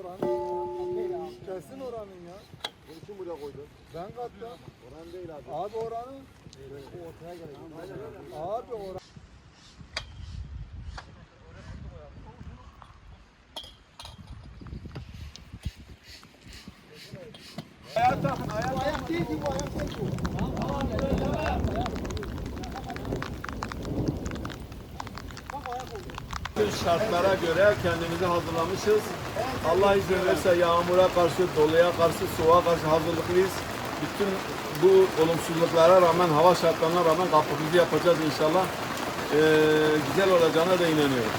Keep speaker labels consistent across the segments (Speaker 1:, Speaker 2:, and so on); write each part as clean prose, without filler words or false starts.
Speaker 1: oranın. Kesin oranın ya.
Speaker 2: Bunu kim buraya koydu?
Speaker 1: Ben kattım.
Speaker 2: Oran değil abi.
Speaker 1: Abi oranın.
Speaker 2: O ortaya gelecek.
Speaker 1: Abi oran. Ayak değil bu, ayak değil bu.
Speaker 2: Şartlara göre kendimizi hazırlamışız. Allah izin verirse yağmura karşı, doluya karşı, soğuğa karşı hazırlıklıyız. Bütün bu olumsuzluklara rağmen, hava şartlarına rağmen kampımızı yapacağız inşallah. Güzel olacağına da inanıyorum.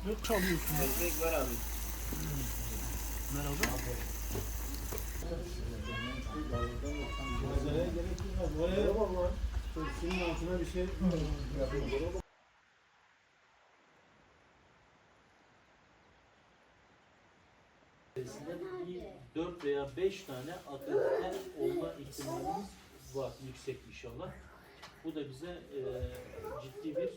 Speaker 1: Yok çalıyorsun.
Speaker 3: Ekmek var abi.
Speaker 1: Merhaba.
Speaker 2: Senin altına bir şey yapıyorum.
Speaker 3: 4 veya 5 tane akredite olma ihtimalimiz var yüksek inşallah. Bu da bize ciddi bir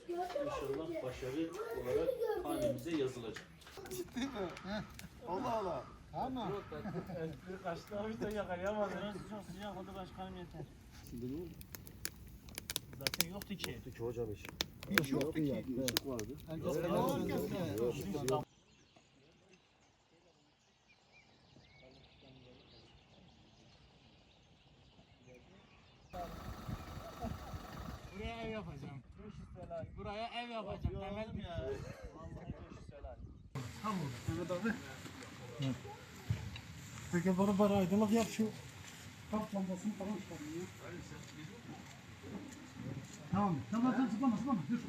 Speaker 3: inşallah başarı olarak hanemize yazılacak.
Speaker 1: Ciddi mi? Allah Allah. Tamam.
Speaker 4: Kaçtı abi de yakalayamadım. Çok sıcak oldu başkanım yeter. Zaten yoktu ki.
Speaker 2: Ki hocam iş.
Speaker 1: Hiç yoktu ki.
Speaker 2: Işık vardı.
Speaker 4: Buraya ev yapacağım. 500 TL. Buraya ev yapacağım. Temel bir ya. Vallahi 500 TL.
Speaker 1: Tamam. Evet abi. Peki bana aydınlık yap şu. Kap lambasını falan çıkarın ya. Tamam. Tamam zıplama. Dur.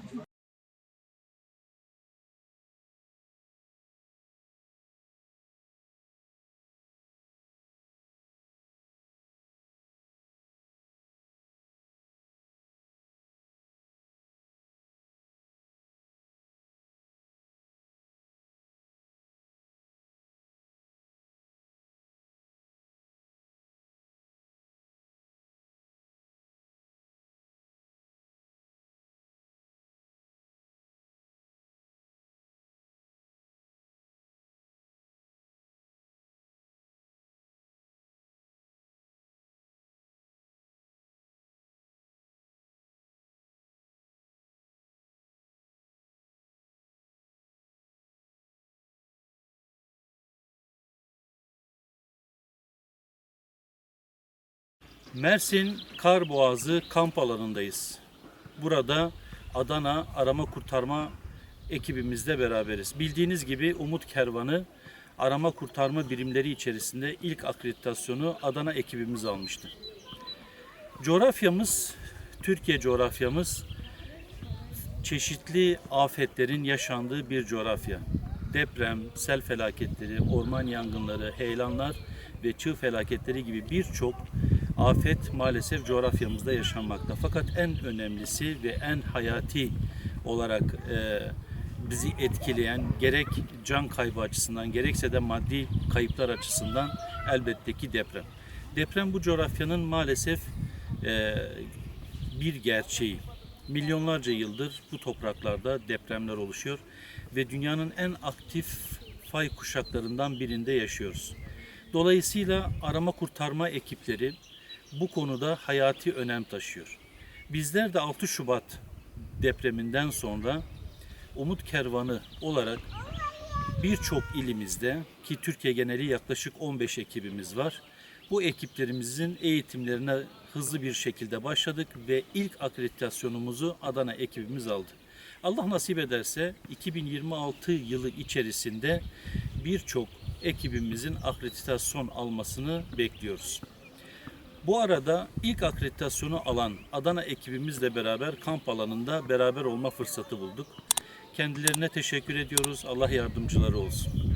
Speaker 3: Mersin Karboğazı kamp alanındayız. Burada Adana arama kurtarma ekibimizle beraberiz. Bildiğiniz gibi Umut Kervanı arama kurtarma birimleri içerisinde ilk akreditasyonu Adana ekibimiz almıştı. Coğrafyamız, Türkiye coğrafyamız çeşitli afetlerin yaşandığı bir coğrafya. Deprem, sel felaketleri, orman yangınları, heyelanlar ve çığ felaketleri gibi birçok afet maalesef coğrafyamızda yaşanmakta. Fakat en önemlisi ve en hayati olarak bizi etkileyen gerek can kaybı açısından gerekse de maddi kayıplar açısından elbette ki deprem. Deprem bu coğrafyanın maalesef bir gerçeği. Milyonlarca yıldır bu topraklarda depremler oluşuyor ve dünyanın en aktif fay kuşaklarından birinde yaşıyoruz. Dolayısıyla arama kurtarma ekipleri bu konuda hayati önem taşıyor. Bizler de 6 Şubat depreminden sonra Umut Kervanı olarak birçok ilimizde ki Türkiye geneli yaklaşık 15 ekibimiz var. Bu ekiplerimizin eğitimlerine hızlı bir şekilde başladık ve ilk akreditasyonumuzu Adana ekibimiz aldı. Allah nasip ederse 2026 yılı içerisinde birçok ekibimizin akreditasyon almasını bekliyoruz. Bu arada ilk akreditasyonu alan Adana ekibimizle beraber kamp alanında beraber olma fırsatı bulduk. Kendilerine teşekkür ediyoruz. Allah yardımcıları olsun.